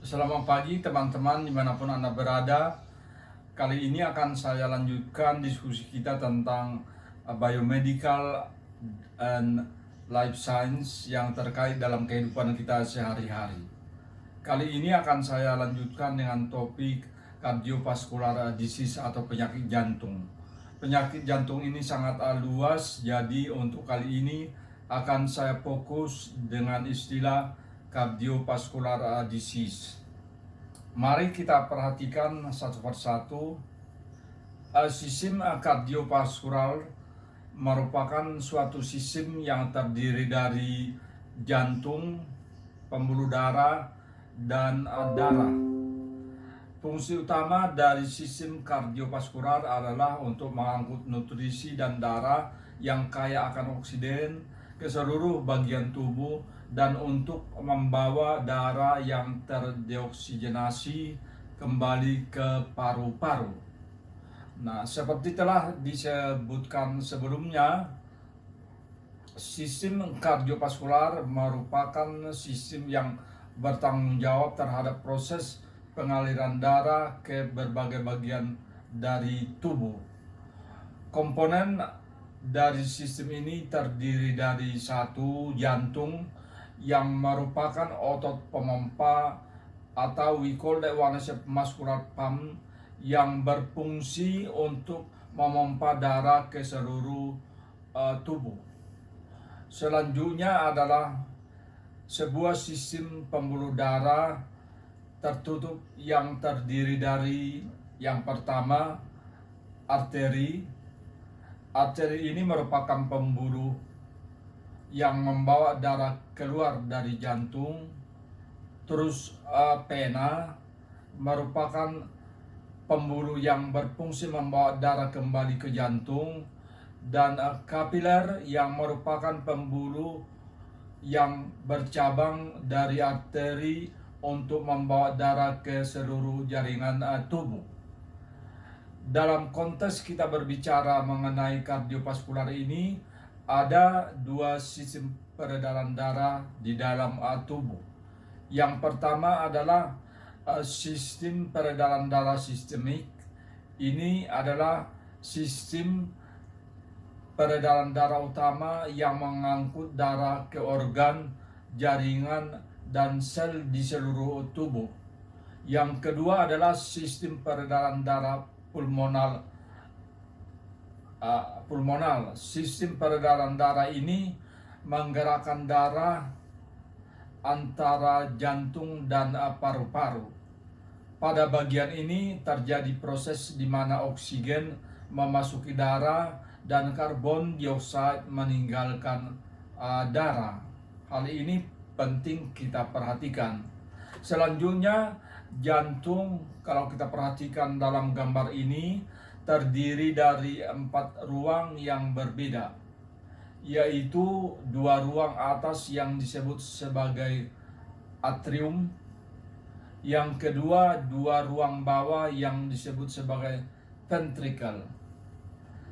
Selamat pagi teman-teman dimanapun Anda berada. Kali ini akan saya lanjutkan diskusi kita tentang biomedical and life science yang terkait dalam kehidupan kita sehari-hari. Kali ini akan saya lanjutkan dengan topik cardiovascular disease atau penyakit jantung. Penyakit jantung ini sangat luas, jadi untuk kali ini akan saya fokus dengan istilah cardiovascular disease. Mari kita perhatikan satu persatu. Sistem kardiovaskular merupakan suatu sistem yang terdiri dari jantung, pembuluh darah, dan darah. Fungsi utama dari sistem kardiovaskular adalah untuk mengangkut nutrisi dan darah yang kaya akan oksigen ke seluruh bagian tubuh dan untuk membawa darah yang terdeoksigenasi kembali ke paru-paru. Nah, seperti telah disebutkan sebelumnya, sistem kardiovaskular merupakan sistem yang bertanggung jawab terhadap proses pengaliran darah ke berbagai bagian dari tubuh. Komponen dari sistem ini terdiri dari satu, jantung yang merupakan otot pemompa atau we call that one as a muscular pump yang berfungsi untuk memompa darah ke seluruh tubuh. Selanjutnya adalah sebuah sistem pembuluh darah tertutup yang terdiri dari yang pertama arteri. Arteri ini merupakan pembuluh yang membawa darah keluar dari jantung. Terus vena merupakan pembuluh yang berfungsi membawa darah kembali ke jantung, dan kapiler yang merupakan pembuluh yang bercabang dari arteri untuk membawa darah ke seluruh jaringan tubuh. Dalam konteks kita berbicara mengenai kardiovaskular ini, ada dua sistem peredaran darah di dalam tubuh. Yang pertama adalah sistem peredaran darah sistemik. Ini adalah sistem peredaran darah utama yang mengangkut darah ke organ, jaringan, dan sel di seluruh tubuh. Yang kedua adalah sistem peredaran darah pulmonal. Sistem peredaran darah ini menggerakkan darah antara jantung dan paru-paru. Pada bagian ini terjadi proses di mana oksigen memasuki darah dan karbon dioksida meninggalkan darah. Hal ini penting kita perhatikan. Selanjutnya, jantung, kalau kita perhatikan dalam gambar ini, terdiri dari 4 ruang yang berbeda, yaitu 2 ruang atas yang disebut sebagai atrium, yang kedua 2 ruang bawah yang disebut sebagai ventricle,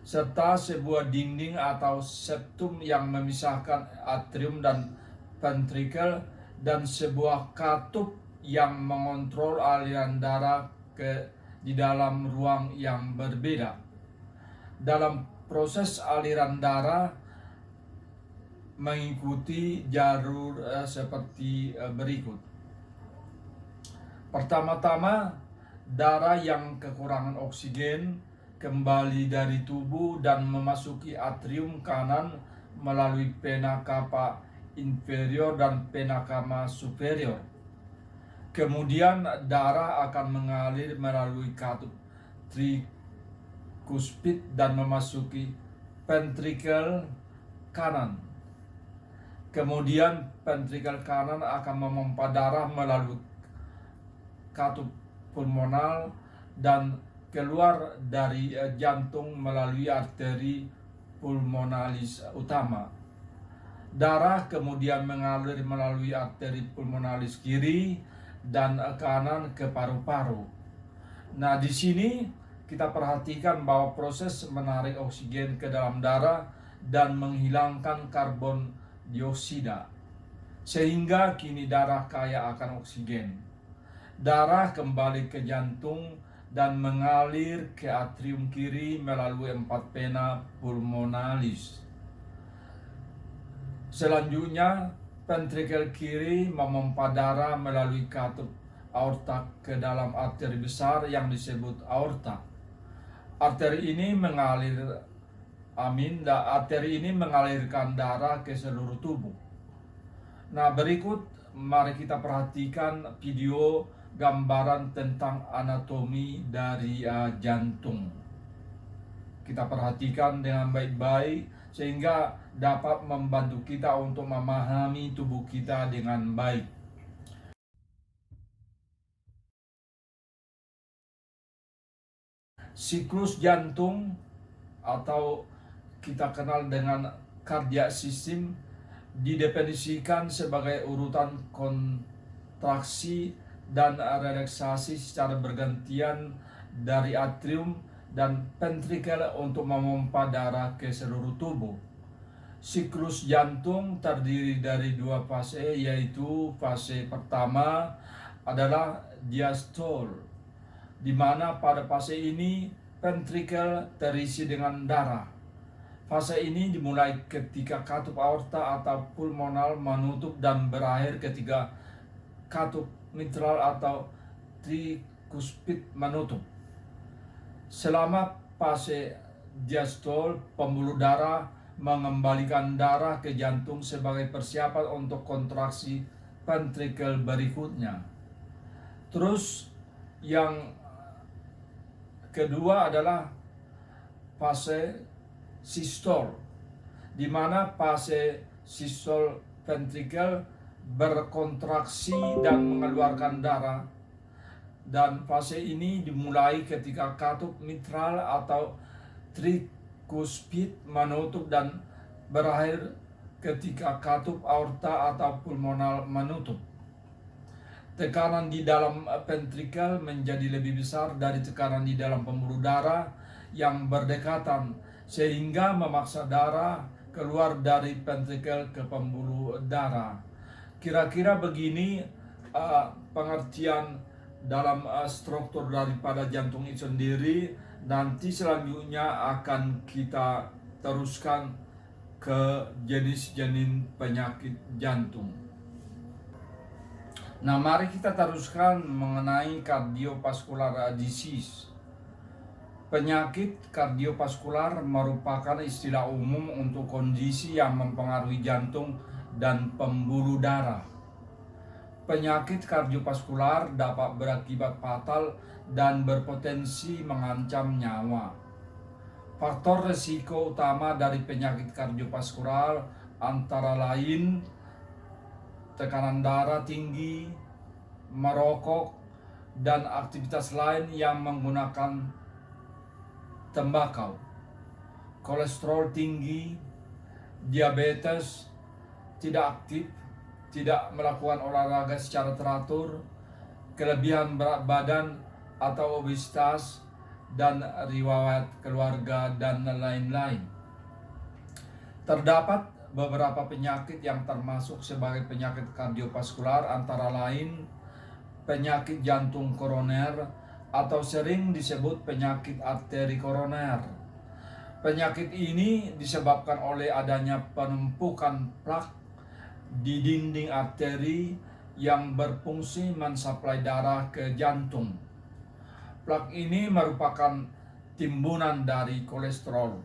serta sebuah dinding atau septum yang memisahkan atrium dan ventricle, dan sebuah katup yang mengontrol aliran darah di dalam ruang yang berbeda. Dalam proses aliran darah mengikuti jalur seperti berikut. Pertama-tama, darah yang kekurangan oksigen kembali dari tubuh dan memasuki atrium kanan melalui vena cava inferior dan vena cava superior. Kemudian darah akan mengalir melalui katup trikuspid dan memasuki ventricle kanan. Kemudian ventricle kanan akan memompa darah melalui katup pulmonal dan keluar dari jantung melalui arteri pulmonalis utama. Darah kemudian mengalir melalui arteri pulmonalis kiri dan kanan ke paru-paru. Nah, di sini kita perhatikan bahwa proses menarik oksigen ke dalam darah dan menghilangkan karbon dioksida, sehingga kini darah kaya akan oksigen. Darah kembali ke jantung dan mengalir ke atrium kiri melalui 4 vena pulmonalis. Selanjutnya, ventrikel kiri memompa darah melalui katup aorta ke dalam arteri besar yang disebut aorta. Arteri ini mengalirkan darah ke seluruh tubuh. Nah, berikut mari kita perhatikan video gambaran tentang anatomi dari jantung. Kita perhatikan dengan baik-baik sehingga dapat membantu kita untuk memahami tubuh kita dengan baik. Siklus jantung atau kita kenal dengan cardiac system didefinisikan sebagai urutan kontraksi dan relaksasi secara bergantian dari atrium dan ventrikel untuk memompa darah ke seluruh tubuh. Siklus jantung terdiri dari 2 fase, yaitu fase pertama adalah diastole, di mana pada fase ini ventrikel terisi dengan darah. Fase ini dimulai ketika katup aorta atau pulmonal menutup dan berakhir ketika katup mitral atau trikuspid menutup. Selama fase diastole, pembuluh darah mengembalikan darah ke jantung sebagai persiapan untuk kontraksi ventrikel berikutnya. Terus yang kedua adalah fase sistole, di mana fase sistole ventrikel berkontraksi dan mengeluarkan darah, dan fase ini dimulai ketika katup mitral atau trikuspid menutup dan berakhir ketika katup aorta atau pulmonal menutup. Tekanan di dalam ventrikel menjadi lebih besar dari tekanan di dalam pembuluh darah yang berdekatan, sehingga memaksa darah keluar dari ventrikel ke pembuluh darah. Kira-kira begini pengertian dalam struktur daripada jantung itu sendiri. Nanti selanjutnya akan kita teruskan ke jenis-jenis penyakit jantung. Nah, mari kita teruskan mengenai cardiovascular disease. Penyakit kardiovaskular merupakan istilah umum untuk kondisi yang mempengaruhi jantung dan pembuluh darah. Penyakit kardiovaskular dapat berakibat fatal dan berpotensi mengancam nyawa. Faktor risiko utama dari penyakit kardiovaskular antara lain tekanan darah tinggi, merokok, dan aktivitas lain yang menggunakan tembakau, kolesterol tinggi, diabetes, tidak aktif, tidak melakukan olahraga secara teratur, kelebihan berat badan atau obesitas, dan riwayat keluarga, dan lain-lain. Terdapat beberapa penyakit yang termasuk sebagai penyakit kardiovaskular, antara lain penyakit jantung koroner atau sering disebut penyakit arteri koroner. Penyakit ini disebabkan oleh adanya penumpukan plak di dinding arteri yang berfungsi mensuplai darah ke jantung. Plak ini merupakan timbunan dari kolesterol.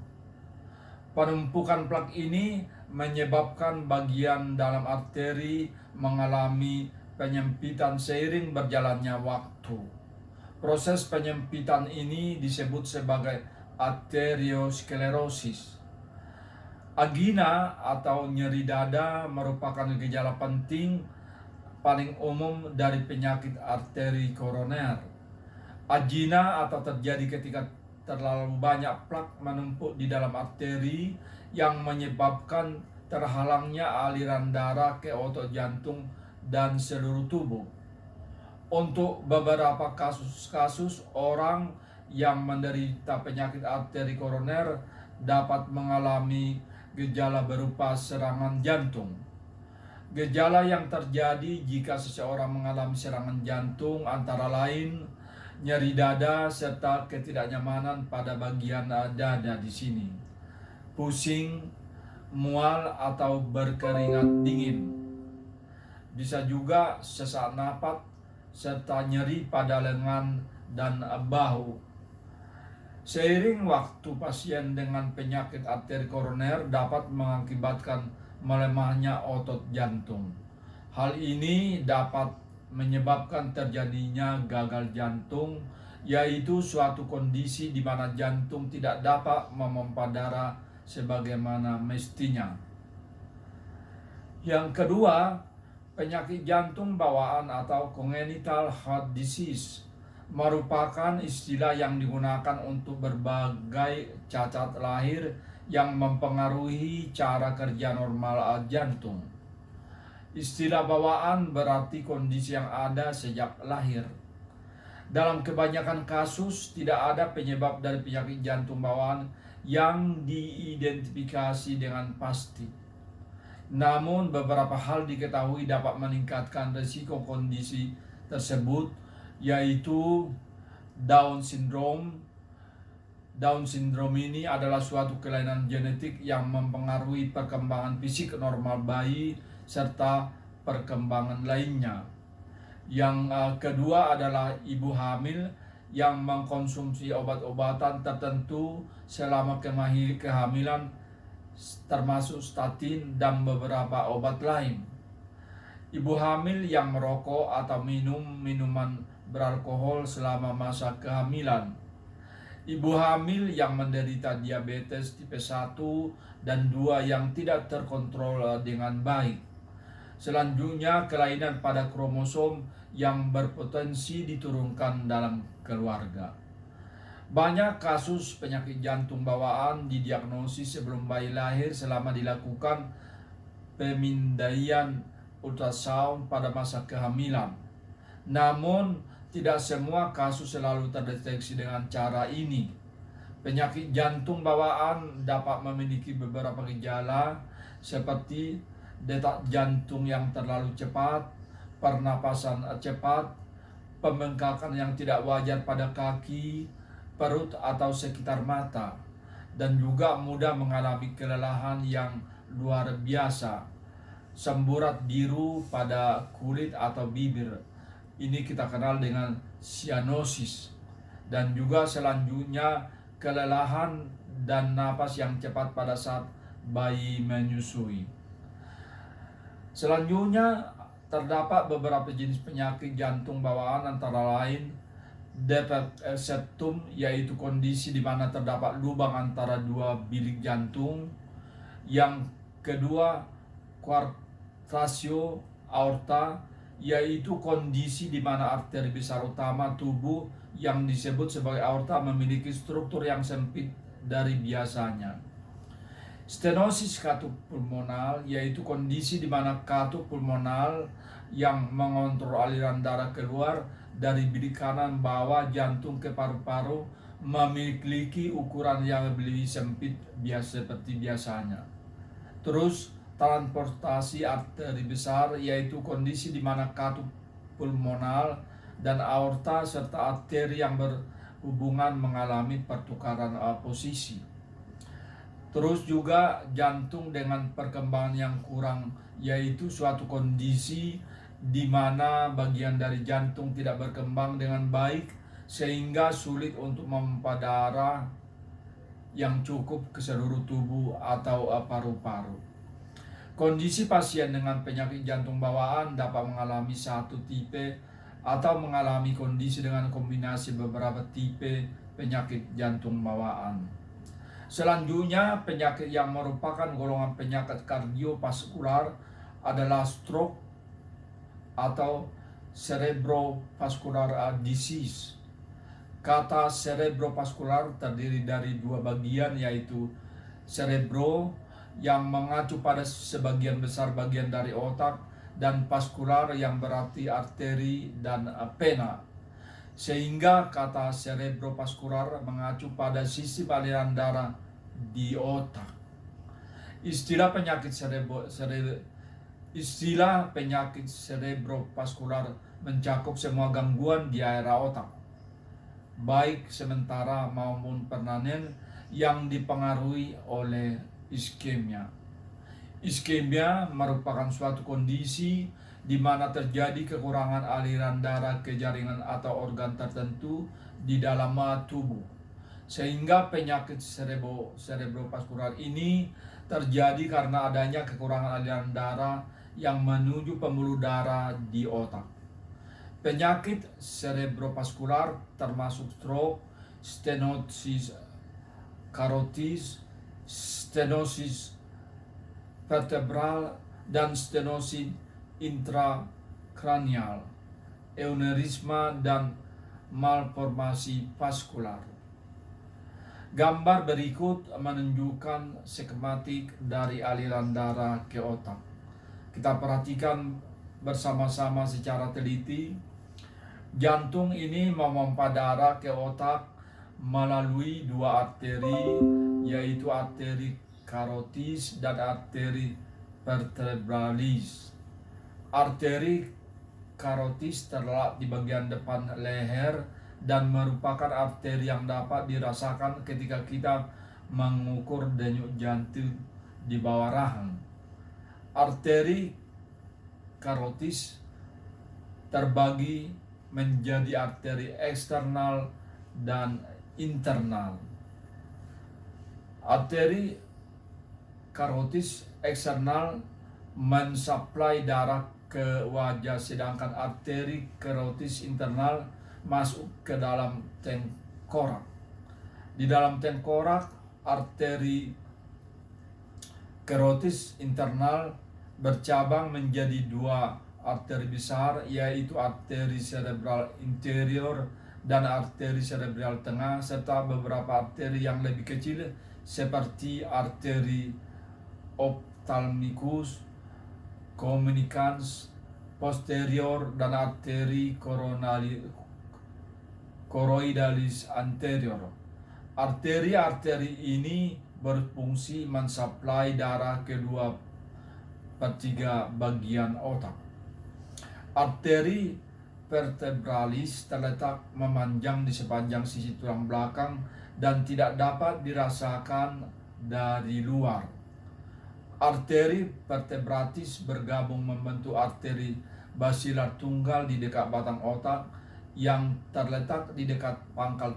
Penumpukan plak ini menyebabkan bagian dalam arteri mengalami penyempitan seiring berjalannya waktu. Proses penyempitan ini disebut sebagai arteriosklerosis. Angina atau nyeri dada merupakan gejala penting paling umum dari penyakit arteri koroner. Angina atau terjadi ketika terlalu banyak plak menumpuk di dalam arteri yang menyebabkan terhalangnya aliran darah ke otot jantung dan seluruh tubuh. Untuk beberapa kasus-kasus, orang yang menderita penyakit arteri koroner dapat mengalami gejala berupa serangan jantung. Gejala yang terjadi jika seseorang mengalami serangan jantung antara lain nyeri dada serta ketidaknyamanan pada bagian dada di sini, pusing, mual atau berkeringat dingin. Bisa juga sesak napas serta nyeri pada lengan dan bahu. Seiring waktu, pasien dengan penyakit arteri koroner dapat mengakibatkan melemahnya otot jantung. Hal ini dapat menyebabkan terjadinya gagal jantung, yaitu suatu kondisi di mana jantung tidak dapat memompa darah sebagaimana mestinya. Yang kedua, penyakit jantung bawaan atau congenital heart disease merupakan istilah yang digunakan untuk berbagai cacat lahir yang mempengaruhi cara kerja normal jantung. Istilah bawaan berarti kondisi yang ada sejak lahir. Dalam kebanyakan kasus, tidak ada penyebab dari penyakit jantung bawaan yang diidentifikasi dengan pasti. Namun, beberapa hal diketahui dapat meningkatkan risiko kondisi tersebut, yaitu Down syndrome. Down syndrome ini adalah suatu kelainan genetik yang mempengaruhi perkembangan fisik normal bayi serta perkembangan lainnya. Yang kedua adalah ibu hamil yang mengkonsumsi obat-obatan tertentu selama kehamilan, termasuk statin dan beberapa obat lain. Ibu hamil yang merokok atau minum minuman beralkohol selama masa kehamilan. Ibu hamil yang menderita diabetes tipe 1 dan 2 yang tidak terkontrol dengan baik. Selanjutnya, kelainan pada kromosom yang berpotensi diturunkan dalam keluarga. Banyak kasus penyakit jantung bawaan didiagnosis sebelum bayi lahir selama dilakukan pemindaian ultrasound pada masa kehamilan. Namun, tidak semua kasus selalu terdeteksi dengan cara ini. Penyakit jantung bawaan dapat memiliki beberapa gejala seperti detak jantung yang terlalu cepat, pernapasan cepat, pembengkakan yang tidak wajar pada kaki, perut atau sekitar mata, dan juga mudah mengalami kelelahan yang luar biasa, semburat biru pada kulit atau bibir. Ini kita kenal dengan cyanosis. Dan juga selanjutnya kelelahan dan napas yang cepat pada saat bayi menyusui. Selanjutnya terdapat beberapa jenis penyakit jantung bawaan antara lain defect septum, yaitu kondisi di mana terdapat lubang antara dua bilik jantung. Yang kedua, coarctatio aorta, yaitu kondisi di mana arteri besar utama tubuh yang disebut sebagai aorta memiliki struktur yang sempit dari biasanya. Stenosis katup pulmonal, yaitu kondisi di mana katup pulmonal yang mengontrol aliran darah keluar dari bilik kanan bawah jantung ke paru-paru memiliki ukuran yang lebih sempit seperti biasanya. Terus, transportasi arteri besar, yaitu kondisi di mana katup pulmonal dan aorta serta arteri yang berhubungan mengalami pertukaran posisi. Terus juga jantung dengan perkembangan yang kurang, yaitu suatu kondisi di mana bagian dari jantung tidak berkembang dengan baik sehingga sulit untuk memompa darah yang cukup ke seluruh tubuh atau paru-paru. Kondisi pasien dengan penyakit jantung bawaan dapat mengalami satu tipe atau mengalami kondisi dengan kombinasi beberapa tipe penyakit jantung bawaan. Selanjutnya, penyakit yang merupakan golongan penyakit kardiovaskular adalah stroke atau cerebrovascular disease. Kata cerebrovascular terdiri dari dua bagian, yaitu cerebro yang mengacu pada sebagian besar bagian dari otak, dan vaskular yang berarti arteri dan vena. Sehingga kata cerebrovascular mengacu pada sisi aliran darah di otak. Istilah penyakit Istilah penyakit cerebrovaskular mencakup semua gangguan di area otak, baik sementara maupun permanen, yang dipengaruhi oleh iskemia. Iskemia merupakan suatu kondisi di mana terjadi kekurangan aliran darah ke jaringan atau organ tertentu di dalam tubuh. Sehingga penyakit cerebrovaskular ini terjadi karena adanya kekurangan aliran darah yang menuju pembuluh darah di otak. Penyakit cerebrovaskular termasuk stroke, stenosis karotis, stenosis vertebral, dan stenosis intrakranial, eunerisma, dan malformasi vaskular. Gambar berikut menunjukkan skematik dari aliran darah ke otak. Kita perhatikan bersama-sama secara teliti. Jantung ini memompa darah ke otak melalui dua arteri, yaitu arteri karotis dan arteri vertebralis. Arteri karotis terletak di bagian depan leher dan merupakan arteri yang dapat dirasakan ketika kita mengukur denyut jantung di bawah rahang. Arteri karotis terbagi menjadi arteri eksternal dan internal. Arteri karotis eksternal mensuplai darah ke wajah, sedangkan arteri karotis internal masuk ke dalam tengkorak. Di dalam tengkorak, arteri karotis internal bercabang menjadi dua arteri besar, yaitu arteri cerebral interior dan arteri cerebral tengah, serta beberapa arteri yang lebih kecil seperti arteri ophthalmicus, communicans posterior, dan arteri choroidalis anterior. Arteri-arteri ini berfungsi mensuplai darah ke 2/3 bagian otak. Arteri vertebralis terletak memanjang di sepanjang sisi tulang belakang dan tidak dapat dirasakan dari luar. Arteri vertebratis bergabung membentuk arteri basilar tunggal di dekat batang otak yang terletak di dekat pangkal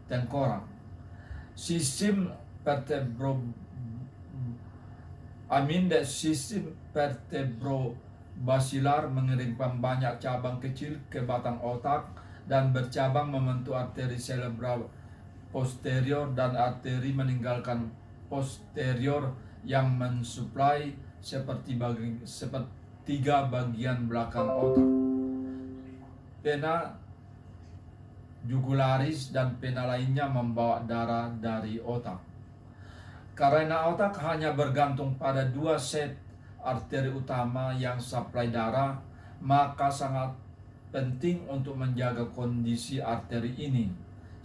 tengkorak. Sistem vertebrobasilar mengirimkan banyak cabang kecil ke batang otak dan bercabang membentuk arteri cerebral posterior dan arteri meninggalkan posterior yang mensuplai sepertiga bagian belakang otak. Vena jugularis dan vena lainnya membawa darah dari otak. Karena otak hanya bergantung pada dua set arteri utama yang suplai darah, maka sangat penting untuk menjaga kondisi arteri ini.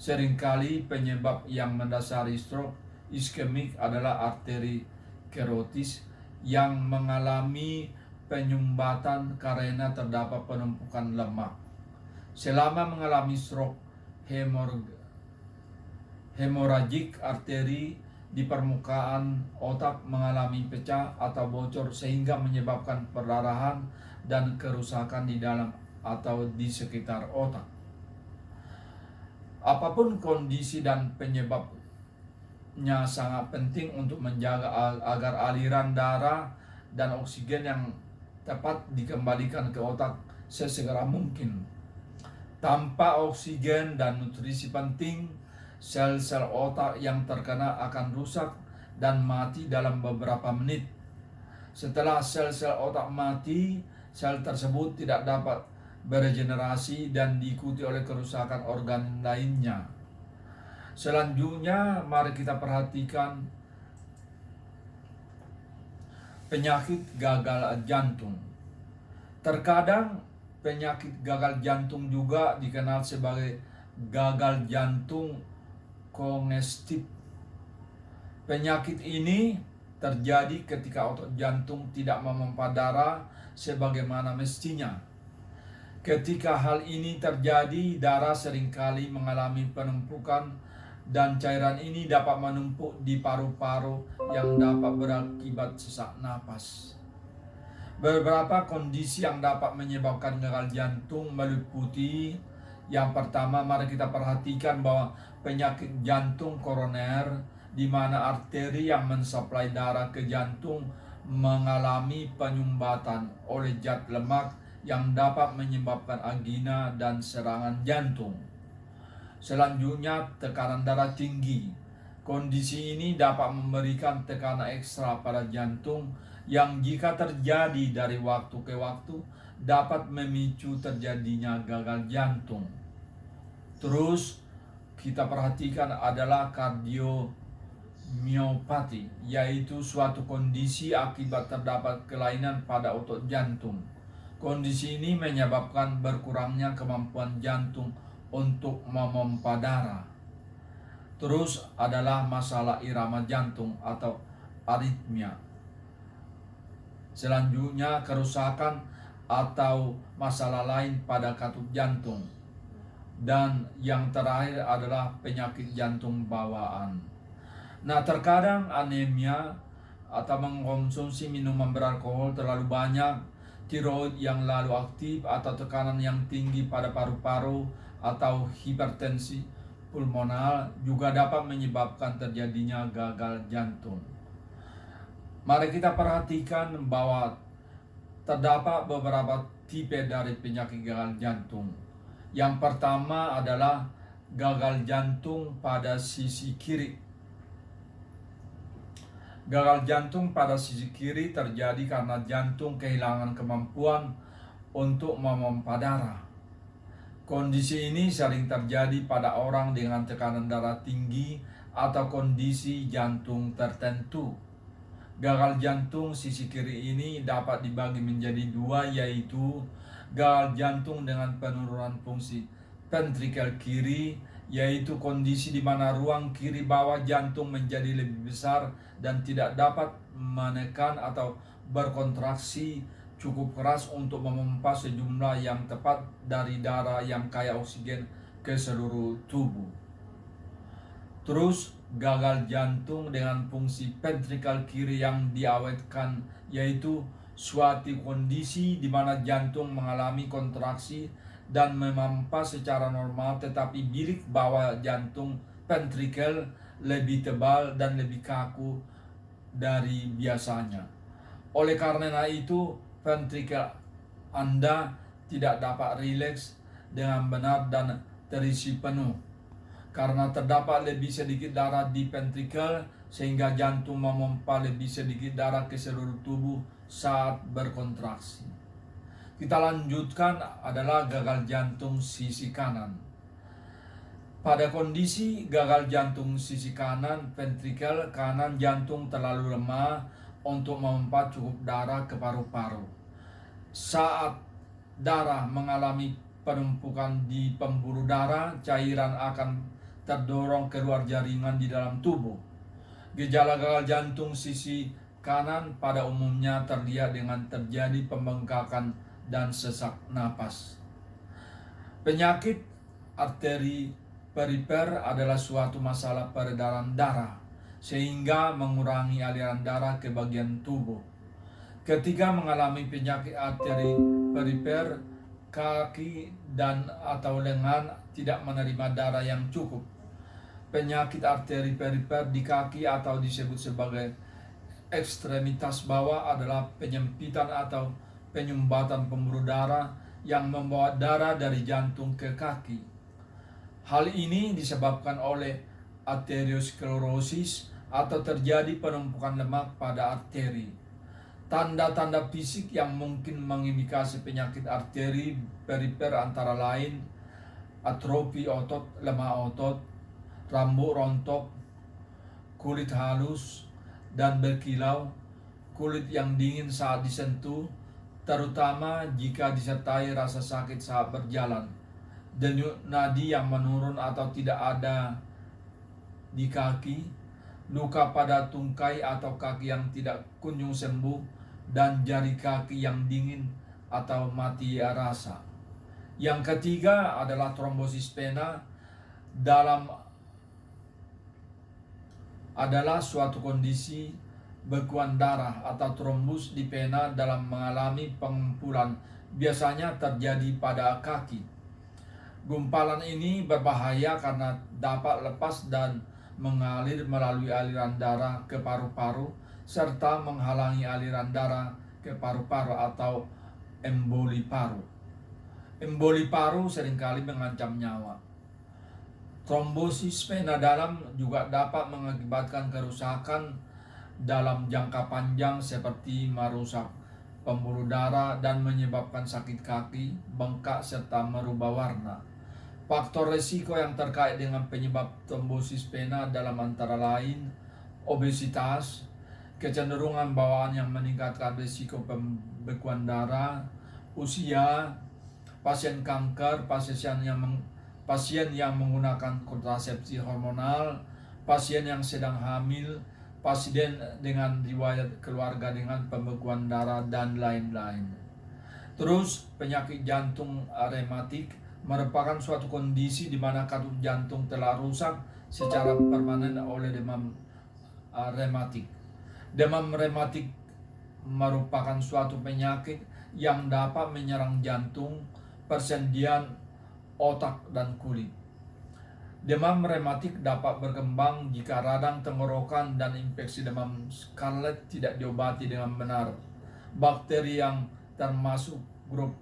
Seringkali penyebab yang mendasari stroke iskemik adalah arteri karotis yang mengalami penyumbatan karena terdapat penumpukan lemak. Selama mengalami stroke hemoragik, arteri di permukaan otak mengalami pecah atau bocor sehingga menyebabkan perdarahan dan kerusakan di dalam atau di sekitar otak. Apapun kondisi dan penyebabnya, sangat penting untuk menjaga agar aliran darah dan oksigen yang tepat dikembalikan ke otak sesegera mungkin. Tanpa oksigen dan nutrisi penting, sel-sel otak yang terkena akan rusak dan mati dalam beberapa menit. Setelah sel-sel otak mati, sel tersebut tidak dapat beregenerasi dan diikuti oleh kerusakan organ lainnya. Selanjutnya, mari kita perhatikan penyakit gagal jantung. Terkadang penyakit gagal jantung juga dikenal sebagai gagal jantung kongestif. Penyakit ini terjadi ketika otot jantung tidak memompa darah sebagaimana mestinya. Ketika hal ini terjadi, darah seringkali mengalami penumpukan dan cairan ini dapat menumpuk di paru-paru yang dapat berakibat sesak napas. Beberapa kondisi yang dapat menyebabkan gagal jantung meliputi: yang pertama, mari kita perhatikan bahwa penyakit jantung koroner, di mana arteri yang mensuplai darah ke jantung mengalami penyumbatan oleh zat lemak yang dapat menyebabkan angina dan serangan jantung. Selanjutnya, tekanan darah tinggi. Kondisi ini dapat memberikan tekanan ekstra pada jantung yang jika terjadi dari waktu ke waktu dapat memicu terjadinya gagal jantung. Terus kita perhatikan adalah kardiomyopati, yaitu suatu kondisi akibat terdapat kelainan pada otot jantung. Kondisi ini menyebabkan berkurangnya kemampuan jantung untuk memompa darah. Terus adalah masalah irama jantung atau aritmia. Selanjutnya, kerusakan atau masalah lain pada katup jantung. Dan yang terakhir adalah penyakit jantung bawaan. Nah, terkadang anemia atau mengkonsumsi minuman beralkohol terlalu banyak, tiroid yang lalu aktif, atau tekanan yang tinggi pada paru-paru atau hipertensi pulmonal juga dapat menyebabkan terjadinya gagal jantung. Mari kita perhatikan bahwa terdapat beberapa tipe dari penyakit gagal jantung. Yang pertama adalah gagal jantung pada sisi kiri. Gagal jantung pada sisi kiri terjadi karena jantung kehilangan kemampuan untuk memompa darah. Kondisi ini sering terjadi pada orang dengan tekanan darah tinggi atau kondisi jantung tertentu. Gagal jantung sisi kiri ini dapat dibagi menjadi dua, yaitu gagal jantung dengan penurunan fungsi ventrikel kiri, yaitu kondisi di mana ruang kiri bawah jantung menjadi lebih besar dan tidak dapat menekan atau berkontraksi cukup keras untuk memompa sejumlah yang tepat dari darah yang kaya oksigen ke seluruh tubuh. Terus gagal jantung dengan fungsi ventrikel kiri yang diawetkan, yaitu suatu kondisi di mana jantung mengalami kontraksi dan memompa secara normal, tetapi bilik bawah jantung ventrikel lebih tebal dan lebih kaku dari biasanya. Oleh karena itu, ventrikel Anda tidak dapat rileks dengan benar dan terisi penuh, karena terdapat lebih sedikit darah di ventrikel sehingga jantung memompa lebih sedikit darah ke seluruh tubuh saat berkontraksi. Kita lanjutkan adalah gagal jantung sisi kanan. Pada kondisi gagal jantung sisi kanan, ventrikel kanan jantung terlalu lemah untuk memompa cukup darah ke paru-paru. Saat darah mengalami penumpukan di pembuluh darah, cairan akan terdorong keluar jaringan di dalam tubuh. Gejala gagal jantung sisi kanan pada umumnya terlihat dengan terjadi pembengkakan dan sesak napas. Penyakit arteri perifer adalah suatu masalah peredaran darah sehingga mengurangi aliran darah ke bagian tubuh. Ketika mengalami penyakit arteri perifer, kaki dan atau lengan tidak menerima darah yang cukup. Penyakit arteri perifer di kaki atau disebut sebagai ekstremitas bawah adalah penyempitan atau penyumbatan pembuluh darah yang membawa darah dari jantung ke kaki. Hal ini disebabkan oleh arteriosklerosis atau terjadi penumpukan lemak pada arteri. Tanda-tanda fisik yang mungkin mengindikasi penyakit arteri perifer antara lain atrofi otot, lemah otot, rambut rontok, kulit halus dan berkilau, kulit yang dingin saat disentuh, terutama jika disertai rasa sakit saat berjalan, denyut nadi yang menurun atau tidak ada di kaki, luka pada tungkai atau kaki yang tidak kunjung sembuh, dan jari kaki yang dingin atau mati rasa. Yang ketiga adalah trombosis vena adalah suatu kondisi bekuan darah atau trombus di vena dalam mengalami pengumpulan, biasanya terjadi pada kaki. Gumpalan ini berbahaya karena dapat lepas dan mengalir melalui aliran darah ke paru-paru serta menghalangi aliran darah ke paru-paru atau emboli paru. Emboli paru seringkali mengancam nyawa. Trombosis vena dalam juga dapat mengakibatkan kerusakan dalam jangka panjang seperti merusak pembuluh darah dan menyebabkan sakit kaki, bengkak, serta merubah warna. Faktor risiko yang terkait dengan penyebab trombosis vena dalam antara lain obesitas, kecenderungan bawaan yang meningkatkan risiko pembekuan darah, usia, pasien kanker, pasien yang menggunakan kontrasepsi hormonal, pasien yang sedang hamil, pasien dengan riwayat keluarga dengan pembekuan darah, dan lain-lain. Terus, penyakit jantung rematik merupakan suatu kondisi di mana katup jantung telah rusak secara permanen oleh demam rematik. Demam rematik merupakan suatu penyakit yang dapat menyerang jantung, persendian, otak, dan kulit. Demam rematik dapat berkembang jika radang tenggorokan dan infeksi demam scarlet tidak diobati dengan benar. Bakteri yang termasuk grup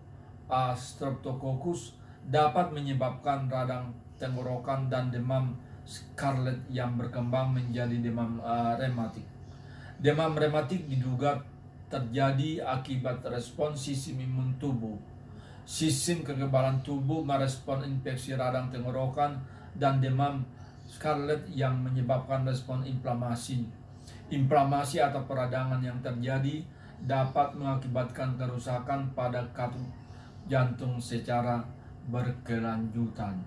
Streptococcus dapat menyebabkan radang tenggorokan dan demam scarlet yang berkembang menjadi demam rematik. Demam rematik diduga terjadi akibat respons sistem imun tubuh. Sistem kekebalan tubuh merespon infeksi radang tenggorokan dan demam scarlet yang menyebabkan respon inflamasi. Inflamasi atau peradangan yang terjadi dapat mengakibatkan kerusakan pada katup jantung secara berkelanjutan.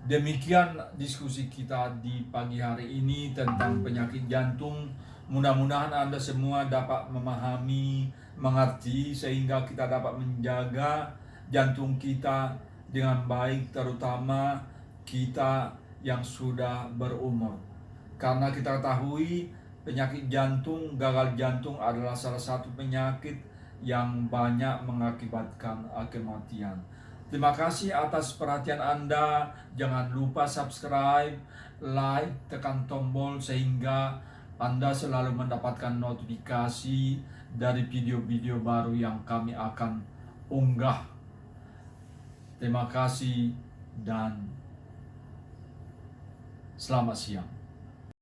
Demikian diskusi kita di pagi hari ini tentang penyakit jantung. Mudah-mudahan Anda semua dapat memahami, mengerti, sehingga kita dapat menjaga jantung kita dengan baik, terutama kita yang sudah berumur. Karena kita ketahui penyakit jantung, gagal jantung adalah salah satu penyakit yang banyak mengakibatkan kematian. Terima kasih atas perhatian Anda. Jangan lupa subscribe, like, tekan tombol sehingga Anda selalu mendapatkan notifikasi dari video-video baru yang kami akan unggah. Terima kasih dan selamat siang.